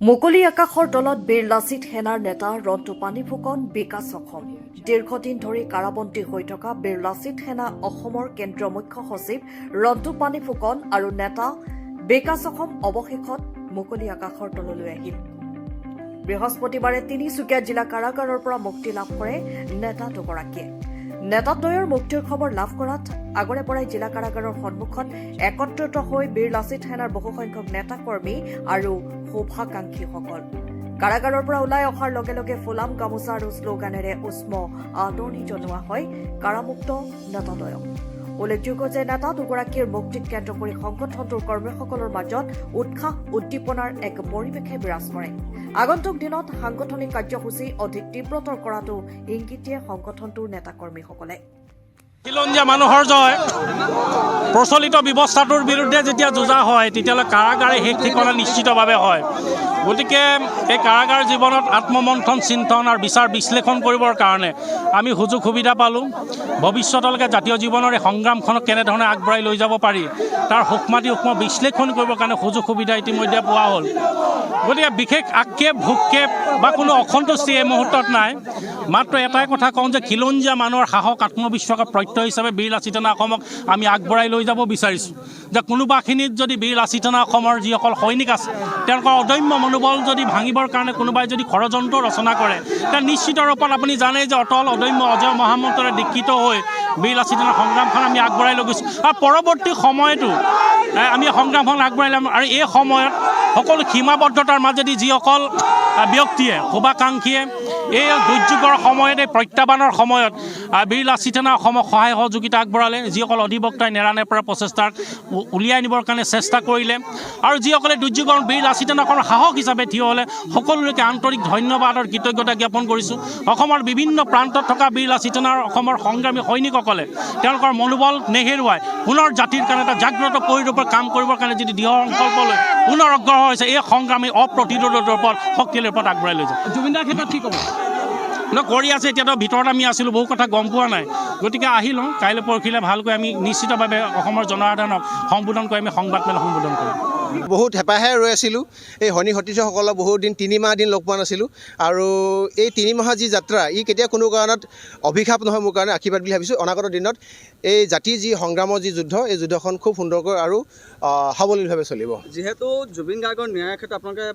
মুকলি আকাশৰ তলত বীৰ লাচিত সেনাৰ নেতা ৰন্টু পানী ফুকন বিকাশ অসম দীৰ্ঘদিন ধৰি কাৰাবন্দী হৈ থকা বীৰ লাচিত সেনা অসমৰ কেন্দ্ৰীয় মুখ্য সচিব ৰন্টু পানী ফুকন আৰু নেতা বিকাশ অসম অৱশেষত মুকলি আকাশৰ তললৈ আহিল। বৃহস্পতিবাৰে তিনিচুকীয়া জিলা কাৰাগাৰৰ পৰা মুক্তি লাভ কৰে নেতা দুগৰাকীয়ে। নেতাদ্বয়ৰ মুক্তিৰ খবৰ লাভ কৰাত আগৰে পৰাই জিলা কাৰাগাৰৰ সন্মুখত একত্ৰিত হৈ বীৰ লাচিত সেনাৰ বহুসংখ্যক নেতা কৰ্মী আৰু শুভাকাংক্ষীসকল কাৰাগাৰৰ পৰা ওলাই অহাৰ লগে লগে ফুলাম গামোচা আৰু শ্লোগানেৰে উষ্ম আদৰণি জনোৱা হয় কাৰামুক্ত নেতাদ্বয়ক। উল্লেখযোগ্য যে নেতা দুগৰাকীৰ মুক্তিক কেন্দ্ৰ কৰি সংগঠনটোৰ কৰ্মীসকলৰ মাজত উৎসাহ উদ্দীপনাৰ এক পৰিৱেশে বিৰাজ কৰে। আগন্তুক দিনত সাংগঠনিক কাৰ্যসূচী অধিক তীব্ৰতৰ কৰাটো ইংগিত দিয়ে সংগঠনটোৰ নেতাকৰ্মীসকলে। খিলঞ্জীয়া মানুহৰ জয় প্ৰচলিত ব্যৱস্থাটোৰ বিৰুদ্ধে যেতিয়া যুঁজা হয় তেতিয়াহ'লে কাৰাগাৰে শেষ ঠিকনা নিশ্চিতভাৱে হয়। গতিকে এই কাৰাগাৰ জীৱনত আত্মমন্থন চিন্তন আৰু বিচাৰ বিশ্লেষণ কৰিবৰ কাৰণে আমি সুযোগ সুবিধা পালোঁ। ভৱিষ্যতলৈকে জাতীয় জীৱনৰ এই সংগ্ৰামখনক কেনেধৰণে আগবঢ়াই লৈ যাব পাৰি তাৰ সূক্ষ্ম বিশ্লেষণ কৰিবৰ কাৰণে সুযোগ সুবিধা ইতিমধ্যে পোৱা হ'ল। গতিকে বিশেষ আক্ষেপ ভূক্ষেপ বা কোনো অসন্তুষ্টি এই মুহূৰ্তত নাই। মাত্ৰ এটাই কথা কওঁ যে খিলঞ্জীয়া মানুহৰ সাহস আত্মবিশ্বাসৰ প্ৰত্যয় হিচাপে বীৰ লাচিত সেনা অসমক আমি আগবঢ়াই লৈ যাব বিচাৰিছোঁ। যে কোনোবাখিনিত যদি বীৰ লাচিত সেনা অসমৰ যিসকল সৈনিক আছে তেওঁলোকৰ অদম্য মনোবল যদি ভাঙিবৰ কাৰণে কোনোবাই যদি ষড়যন্ত্ৰ ৰচনা কৰে তেতিয়া নিশ্চিত ৰূপত আপুনি জানে যে অটল অদম্য অজয় মহামন্ত্ৰৰে দীক্ষিত হৈ বীৰ লাচিত সেনাৰ সংগ্ৰামখন আমি আগবঢ়াই লৈ গৈছোঁ। আৰু পৰৱৰ্তী সময়তো আমি সংগ্ৰামখন আগবঢ়াই ল'ম। আৰু এই সময়ত সকলো সীমাবদ্ধতাৰ মাজেদি যিসকল ব্যক্তিয়ে শুভাকাংক্ষীয়ে এই দুৰ্যোগৰ সময়ত এই প্ৰত্যাহ্বানৰ সময়ত বীৰ লাচিত সেনা অসমক সহায় সহযোগিতা আগবঢ়ালে, যিসকল অধিবক্তাই নেৰানেপেৰা প্ৰচেষ্টাক উলিয়াই নিবৰ কাৰণে চেষ্টা কৰিলে আৰু যিসকলে দুৰ্যোগৰ বীৰ লাচিত সেনা অসমৰ সাহস হিচাপে থিয় হ'লে সকলোলৈকে আন্তৰিক ধন্যবাদ আৰু কৃতজ্ঞতা জ্ঞাপন কৰিছোঁ। অসমৰ বিভিন্ন প্ৰান্তত থকা বীৰ লাচিত সেনাৰ অসমৰ সংগ্ৰামী সৈনিকসকলে তেওঁলোকৰ মনোবল নেহেৰুৱাই পুনৰ জাতিৰ কাৰণে এটা জাগ্ৰত পৰিৰূপে কাম কৰিবৰ কাৰণে যদি দৃঢ় সংকল্প লৈ পুনৰ অগ্ৰসৰ হৈছে এই সংগ্ৰামী অপ্ৰতিৰোধৰ ওপৰত শক্তিৰ ওপৰত আগবঢ়াই লৈ যায়। জুবিনদাৰ ক্ষেত্ৰত কি ক'ব কৰি আছে? এতিয়াতো ভিতৰত আমি আছিলোঁ, বহু কথা গম পোৱা নাই। গতিকে আহি লওঁ, কাইলৈ পৰহিলৈ ভালকৈ আমি নিশ্চিতভাৱে অসমৰ জনসাধাৰণক সম্বোধন কৰি আমি সংবাদমেল সম্বোধন কৰিম। বহুত হেঁপাহে ৰৈ আছিলোঁ। এই সৈনিক সতীৰ্থসকলক বহুত দিন 3 মাহ দিন লগ পোৱা নাছিলোঁ আৰু এই 3 মাহৰ যি যাত্ৰা ই কেতিয়া কোনো কাৰণত অভিশাপ নহয়, মোৰ কাৰণে আশীৰ্বাদ বুলি ভাবিছোঁ। অনাগত দিনত এই জাতিৰ যি সংগ্ৰামৰ যি যুদ্ধ এই যুদ্ধখন খুব সুন্দৰকৈ আৰু সাৱলীলভাৱে চলিব। যিহেতু জুবিন গাৰ্গৰ ন্যায়ৰ ক্ষেত্ৰত আপোনালোকে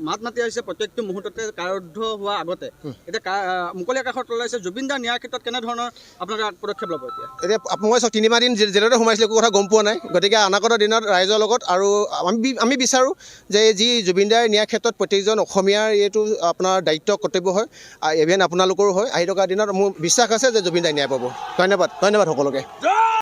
মাত মাতি আহিছে প্ৰত্যেকটো মুহূৰ্ততে কাৰাৰুদ্ধ হোৱাৰ আগতে, এতিয়া মুকলি আকাশত ওলাইছে জুবিন দাৰ ন্যায়ৰ ক্ষেত্ৰত কেনেধৰণৰ আপোনালোকে পদক্ষেপ ল'ব? এতিয়া মই 3 মাহ দিন জেলতে সোমাইছিলোঁ, একো কথা গম পোৱা নাই। গতিকে অনাগত দিনত ৰাইজৰ লগত আৰু আমি বিচাৰোঁ যে যি জুবিন দাৰ ন্যায়ৰ ক্ষেত্ৰত প্ৰত্যেকজন অসমীয়াৰ এইটো আপোনাৰ দায়িত্ব কৰ্তব্য হয়, ইভেন আপোনালোকৰো হয়। আহি থকা দিনত মোৰ বিশ্বাস আছে যে জুবিন দাই ন্যায় পাব। ধন্যবাদ সকলোকে।